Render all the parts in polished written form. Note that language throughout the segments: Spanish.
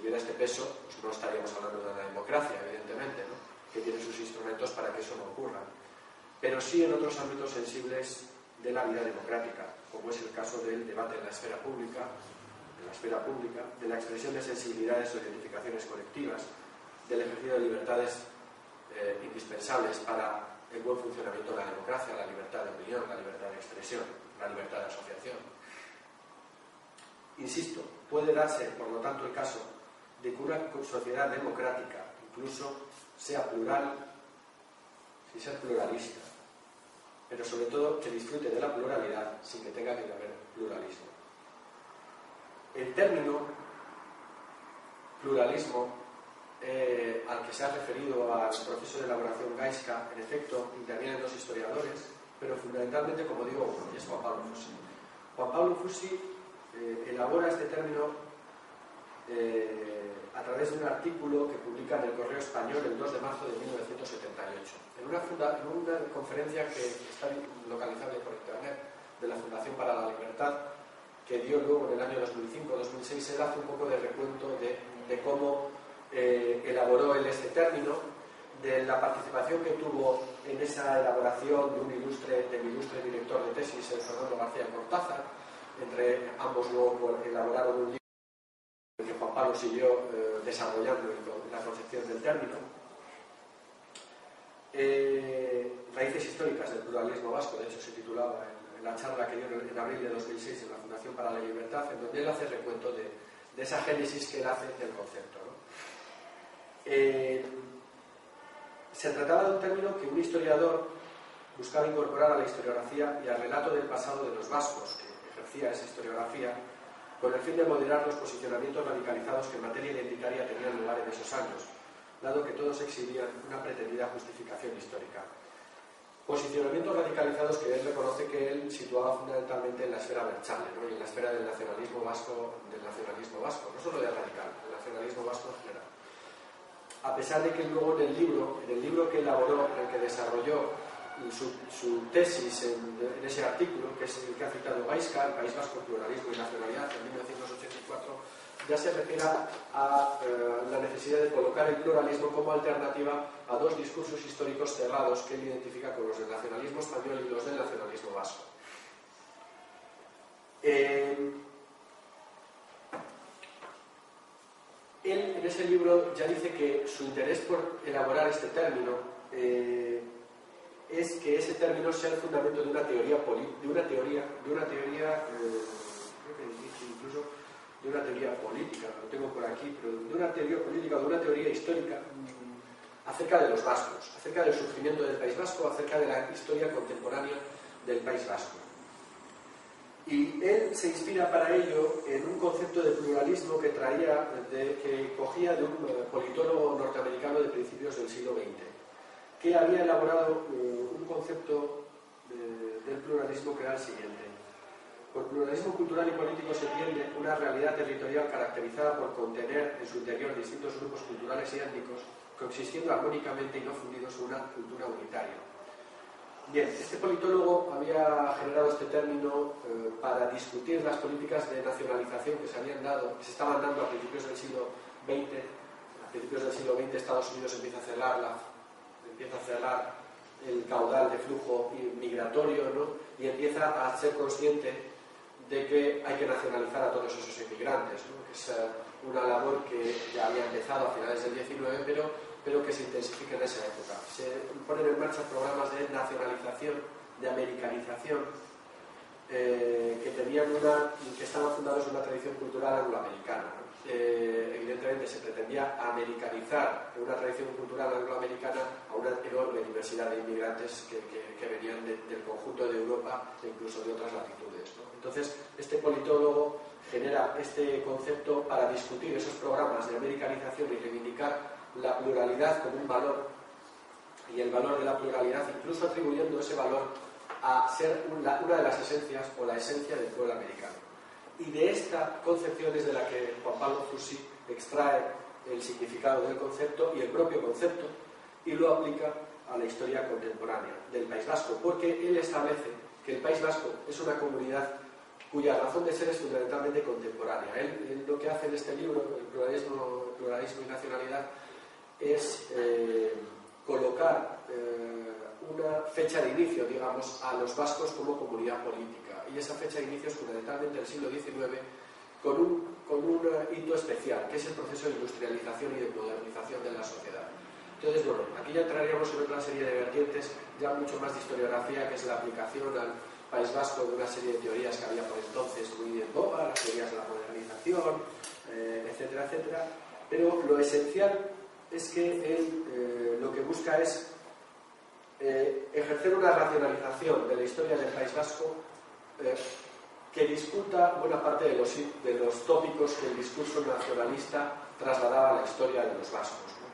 tuviera este peso, pues no estaríamos hablando de una democracia, evidentemente, ¿no?, que tiene sus instrumentos para que eso no ocurra. Pero sí en otros ámbitos sensibles de la vida democrática, como es el caso del debate en la esfera pública, de la expresión de sensibilidades o identificaciones colectivas, del ejercicio de libertades indispensables para el buen funcionamiento de la democracia, la libertad de opinión, la libertad de expresión, la libertad de asociación. Insisto, puede darse, por lo tanto, el caso de que una sociedad democrática incluso sea plural, sin ser pluralista, pero sobre todo que disfrute de la pluralidad sin que tenga que haber pluralismo. El término pluralismo al que se ha referido al proceso de elaboración Gaiska, en efecto, intervienen dos historiadores, pero fundamentalmente, como digo, es Juan Pablo Fussi. Juan Pablo Fussi elabora este término a través de un artículo que publica en el Correo Español el 2 de marzo de 1978, en una conferencia que está localizable por internet de la Fundación para la Libertad, que dio luego en el año 2005-2006. Él hace un poco de recuento de cómo elaboró él este término, de la participación que tuvo en esa elaboración del ilustre director de tesis, el Fernando García Cortázar. Entre ambos luego elaboraron un libro que Juan Pablo siguió desarrollando la concepción del término. Raíces históricas del pluralismo vasco, de hecho se titulaba en la charla que dio en abril de 2006 en la Fundación para la Libertad, en donde él hace recuento de esa génesis que él hace del concepto, ¿no? Se trataba de un término que un historiador buscaba incorporar a la historiografía y al relato del pasado de los vascos, que ejercía esa historiografía, con el fin de moderar los posicionamientos radicalizados que en materia identitaria tenían lugar en esos años, dado que todos exhibían una pretendida justificación histórica. Posicionamientos radicalizados que él reconoce que él situaba fundamentalmente en la esfera berchale, ¿no?, y en la esfera del nacionalismo vasco, no solo del radical, del nacionalismo vasco en general. A pesar de que luego en el libro que elaboró, en el que desarrolló su tesis en ese artículo, que es el que ha citado Gaiska, El País Vasco, Pluralismo y Nacionalidad, en 1984, ya se refiere a la necesidad de colocar el pluralismo como alternativa a dos discursos históricos cerrados que él identifica con los del nacionalismo español y los del nacionalismo vasco. Él en ese libro ya dice que su interés por elaborar este término es que ese término sea el fundamento de una teoría política, lo tengo por aquí, pero de una teoría política o de una teoría histórica acerca de los vascos, acerca del surgimiento del País Vasco, acerca de la historia contemporánea del País Vasco. Y él se inspira para ello en un concepto de pluralismo que cogía de un politólogo norteamericano de principios del siglo XX, que había elaborado un concepto del pluralismo que era el siguiente: por pluralismo cultural y político se entiende una realidad territorial caracterizada por contener en su interior distintos grupos culturales y étnicos, coexistiendo armónicamente y no fundidos en una cultura unitaria. Bien, este politólogo había generado este término para discutir las políticas de nacionalización que se estaban dando a principios del siglo XX. A principios del siglo XX Estados Unidos empieza a cerrar el caudal de flujo migratorio, ¿no?, y empieza a ser consciente de que hay que nacionalizar a todos esos inmigrantes, ¿no?, que es una labor que ya había empezado a finales del XIX, pero que se intensifica en esa época. Se ponen en marcha programas de nacionalización, de americanización, que estaban fundados en una tradición cultural angloamericana, ¿no? Evidentemente se pretendía americanizar una tradición cultural angloamericana a una enorme diversidad de inmigrantes que venían del conjunto de Europa e incluso de otras latitudes, ¿no? Entonces, este politólogo genera este concepto para discutir esos programas de americanización y reivindicar la pluralidad como un valor, y el valor de la pluralidad, incluso atribuyendo ese valor a ser una de las esencias o la esencia del pueblo americano. Y de esta concepción es de la que Juan Pablo Fussi extrae el significado del concepto y el propio concepto y lo aplica a la historia contemporánea del País Vasco, porque él establece que el País Vasco es una comunidad cuya razón de ser es fundamentalmente contemporánea. Él lo que hace en este libro, el pluralismo y nacionalidad, es colocar una fecha de inicio, digamos, a los vascos como comunidad política. Y esa fecha de inicio es fundamentalmente el siglo XIX, con un hito especial, que es el proceso de industrialización y de modernización de la sociedad. Entonces, bueno, aquí ya entraríamos en otra serie de vertientes, ya mucho más de historiografía, que es la aplicación al País Vasco de una serie de teorías que había por entonces muy en boga, las teorías de la modernización, etcétera, etcétera. Pero lo esencial es que él lo que busca es ejercer una racionalización de la historia del País Vasco que discuta buena parte de los tópicos que el discurso nacionalista trasladaba a la historia de los vascos, ¿no?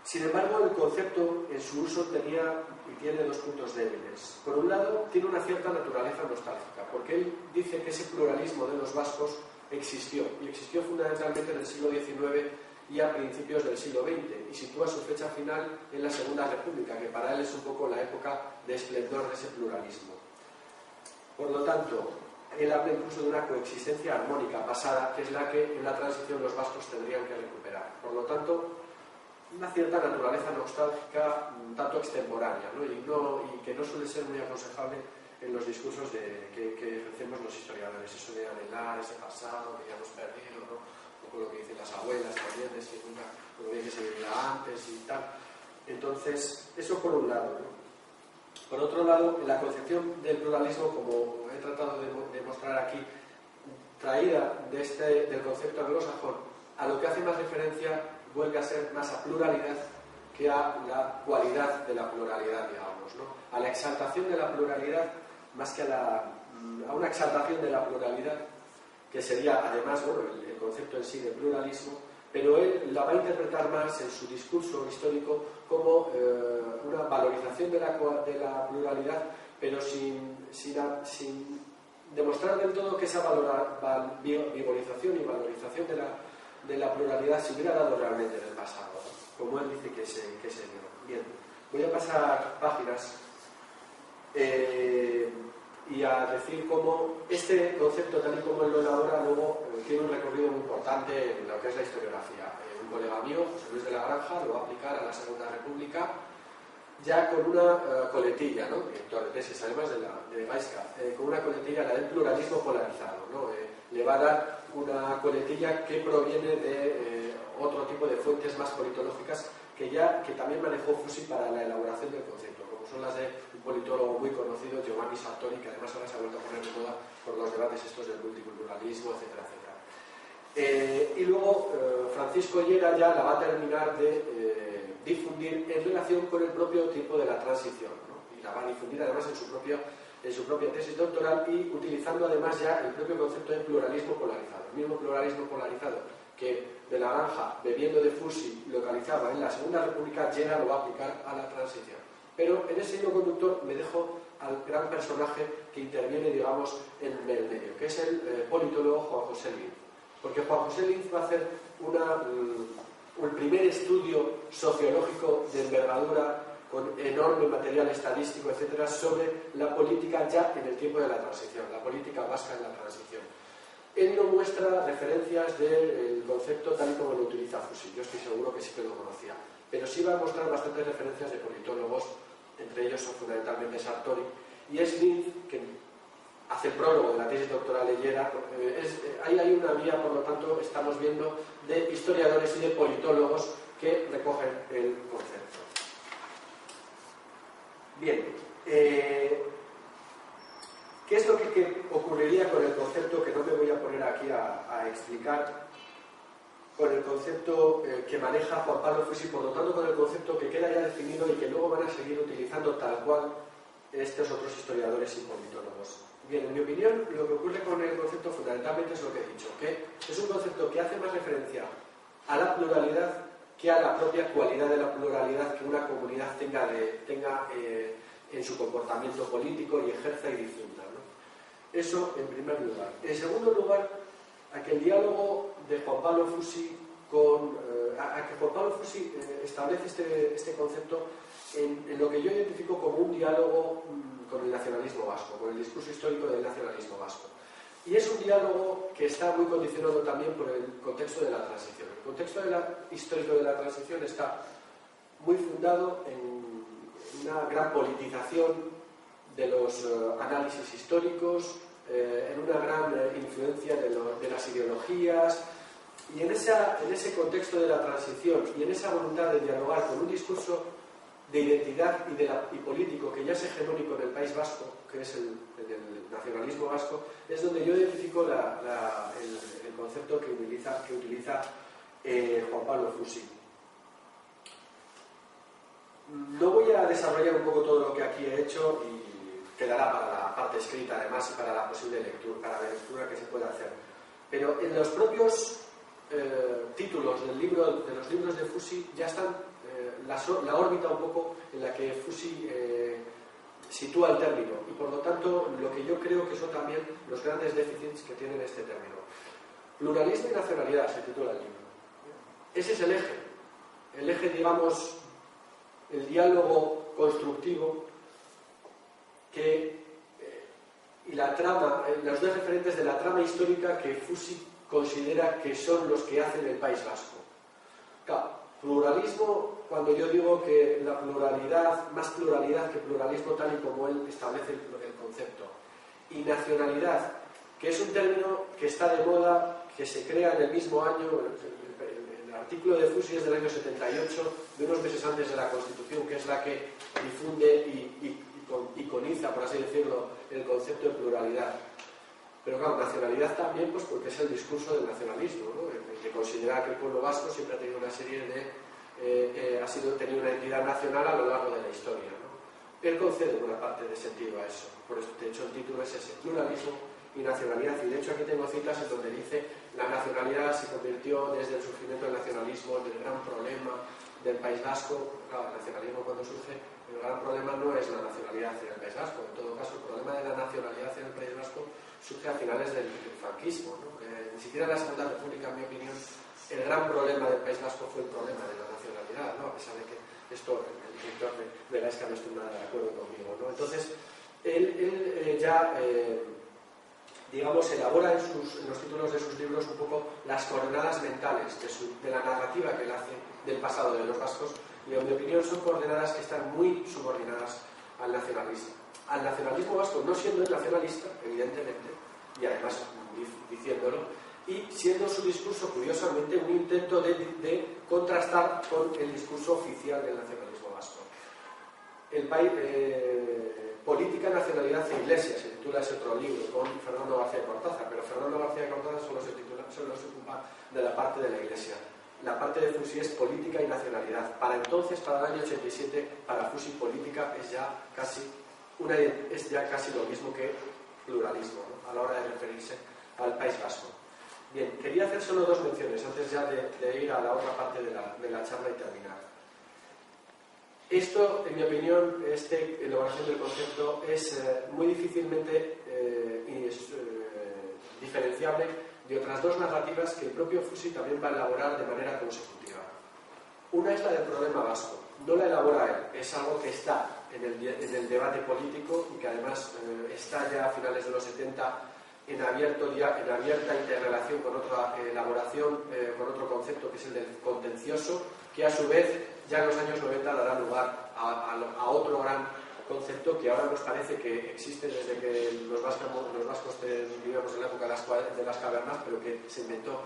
Sin embargo, el concepto en su uso tenía y tiene dos puntos débiles. Por un lado, tiene una cierta naturaleza nostálgica, porque él dice que ese pluralismo de los vascos existió, y existió fundamentalmente en el siglo XIX y a principios del siglo XX, y sitúa su fecha final en la Segunda República, que para él es un poco la época de esplendor de ese pluralismo. Por lo tanto, él habla incluso de una coexistencia armónica pasada, que es la que en la transición los vascos tendrían que recuperar. Por lo tanto, una cierta naturaleza nostálgica un tanto extemporánea, ¿no? Y que no suele ser muy aconsejable en los discursos que ejercemos los historiadores. Eso de anhelar ese pasado que ya hemos perdido, ¿no? Un poco lo que dicen las abuelas también, es que nunca lo bien que se vivía antes y tal. Entonces, eso por un lado, ¿no? Por otro lado, la concepción del pluralismo, como he tratado de mostrar aquí, traída del concepto anglosajón, a lo que hace más referencia vuelve a ser más a pluralidad que a la cualidad de la pluralidad, digamos, ¿no? A la exaltación de la pluralidad más que a una exaltación de la pluralidad, que sería además, bueno, el concepto en sí de pluralismo, pero él la va a interpretar más en su discurso histórico como una valorización de la pluralidad, pero sin demostrar del todo que esa vigorización y valorización de la pluralidad se hubiera dado realmente en el pasado, ¿no? Como él dice que se dio. Bien, voy a pasar páginas y a decir cómo este concepto, tal y como él lo elabora, luego tiene un recorrido muy importante en lo que es la historiografía. Un colega mío, José Luis de la Granja, lo va a aplicar a la Segunda República ya con una coletilla, ¿no? Director de tesis, además de Gaisca, con una coletilla, la del pluralismo polarizado, ¿no? Le va a dar una coletilla que proviene de otro tipo de fuentes más politológicas que también manejó Fussi para la elaboración del concepto, como son las de un politólogo muy conocido, Giovanni Sartori, que además ahora se ha vuelto a poner de moda por los debates estos del multiculturalismo, etcétera, etcétera. Y luego Francisco Llera ya la va a terminar de difundir en relación con el propio tiempo de la transición, ¿no? Y la va a difundir además en su propia tesis doctoral, y utilizando además ya el propio concepto de pluralismo polarizado, el mismo pluralismo polarizado que de la Granja, bebiendo de Fussi, localizaba en la Segunda República. Llera lo va a aplicar a la transición. Pero en ese hilo conductor me dejo al gran personaje que interviene, digamos, en el medio, que es el politólogo Juan José Linz. Porque Juan José Linz va a hacer un primer estudio sociológico de envergadura, con enorme material estadístico, etcétera, sobre la política ya en el tiempo de la transición, la política vasca en la transición. Él no muestra referencias del concepto tal y como lo utiliza Fussi, yo estoy seguro que sí que lo conocía, pero sí va a mostrar bastantes referencias de politólogos, entre ellos son fundamentalmente Sartori, y es Linz que hace el prólogo de la tesis doctoral de Llera. Ahí hay una vía, por lo tanto, estamos viendo, de historiadores y de politólogos que recogen el concepto. Bien, ¿qué es lo que ocurriría con el concepto, que no me voy a poner aquí a explicar, con el concepto que maneja Juan Pablo Fussi, por lo tanto con el concepto que queda ya definido y que luego van a seguir utilizando tal cual estos otros historiadores y politólogos? Bien, en mi opinión, lo que ocurre con el concepto fundamentalmente es lo que he dicho, que es un concepto que hace más referencia a la pluralidad que a la propia cualidad de la pluralidad que una comunidad tenga en su comportamiento político y ejerza y difunda, ¿no? Eso en primer lugar. En segundo lugar, a que el diálogo de Juan Pablo Fussi a que Juan Pablo Fussi establece este concepto en lo que yo identifico como un diálogo con el nacionalismo vasco, con el discurso histórico del nacionalismo vasco. Y es un diálogo que está muy condicionado también por el contexto de la transición. El contexto histórico de la transición está muy fundado en una gran politización de los análisis históricos, en una gran influencia de las ideologías, y en ese contexto de la transición y en esa voluntad de dialogar con un discurso de identidad y político que ya es hegemónico en el País Vasco, que es el nacionalismo vasco, es donde yo identifico el concepto que utiliza Juan Pablo Fusi. No voy a desarrollar un poco todo lo que aquí he hecho y quedará para la parte escrita además y para la posible lectura, para la lectura que se pueda hacer. Pero en los propios títulos de los libros de Fusi ya están la órbita un poco en la que Fusi sitúa el término, y por lo tanto lo que yo creo que son también los grandes déficits que tiene este término. Pluralismo y nacionalidad se titula el libro. Ese es el eje, digamos, el diálogo constructivo y la trama, los dos referentes de la trama histórica que Fusi considera que son los que hacen el País Vasco. Claro, pluralismo, cuando yo digo que la pluralidad, más pluralidad que pluralismo tal y como él establece el concepto. Y nacionalidad, que es un término que está de moda, que se crea en el mismo año, el artículo de Fusi es del año 78, de unos meses antes de la Constitución, que es la que difunde y iconiza, por así decirlo, el concepto de pluralidad. Pero claro, nacionalidad también, pues porque es el discurso del nacionalismo, ¿no? Que considera que el pueblo vasco siempre ha tenido una serie tenido una entidad nacional a lo largo de la historia, ¿no? Él concede una parte de sentido a eso. Por eso, de hecho, el título es ese, pluralismo y nacionalidad. Y de hecho aquí tengo citas en donde dice la nacionalidad se convirtió desde el surgimiento del nacionalismo en el gran problema del País Vasco. Claro, el nacionalismo cuando surge, el gran problema no es la nacionalidad en el País Vasco. En todo caso, el problema de la nacionalidad en el País Vasco surge a finales del franquismo, ¿no? Ni siquiera en la Segunda República, en mi opinión, el gran problema del País Vasco fue el problema de la nacionalidad, ¿no? A pesar de que esto, el director de la ESCA no estuvo nada de acuerdo conmigo, ¿no? Entonces, él ya, digamos, elabora en los títulos de sus libros un poco las coordenadas mentales de la narrativa que él hace del pasado de los vascos, y en mi opinión son coordenadas que están muy subordinadas al nacionalismo. Al nacionalismo vasco, no siendo el nacionalista, evidentemente, y además diciéndolo, y siendo su discurso, curiosamente, un intento de contrastar con el discurso oficial del nacionalismo vasco. El país, Política, Nacionalidad e Iglesia, se titula ese otro libro, con Fernando García Cortázar, pero Fernando García Cortázar solo se ocupa de la parte de la Iglesia. La parte de Fusi es política y nacionalidad. Para entonces, para el año 87, para Fusi política es ya casi lo mismo que pluralismo, ¿no? A la hora de referirse al País Vasco. Bien, quería hacer solo dos menciones antes ya de ir a la otra parte de la charla y terminar. Esto, en mi opinión, esta elaboración del concepto es muy difícilmente diferenciable de otras dos narrativas que el propio Fusi también va a elaborar de manera consecutiva. Una es la del problema vasco. No la elabora él, es algo que está en el debate político y que además está ya a finales de los 70 en abierta interrelación con otra elaboración, con otro concepto que es el del contencioso, que a su vez ya en los años 90 dará lugar a otro gran concepto que ahora nos parece que existe desde que los vascos vivíamos en la época de las cavernas, pero que se inventó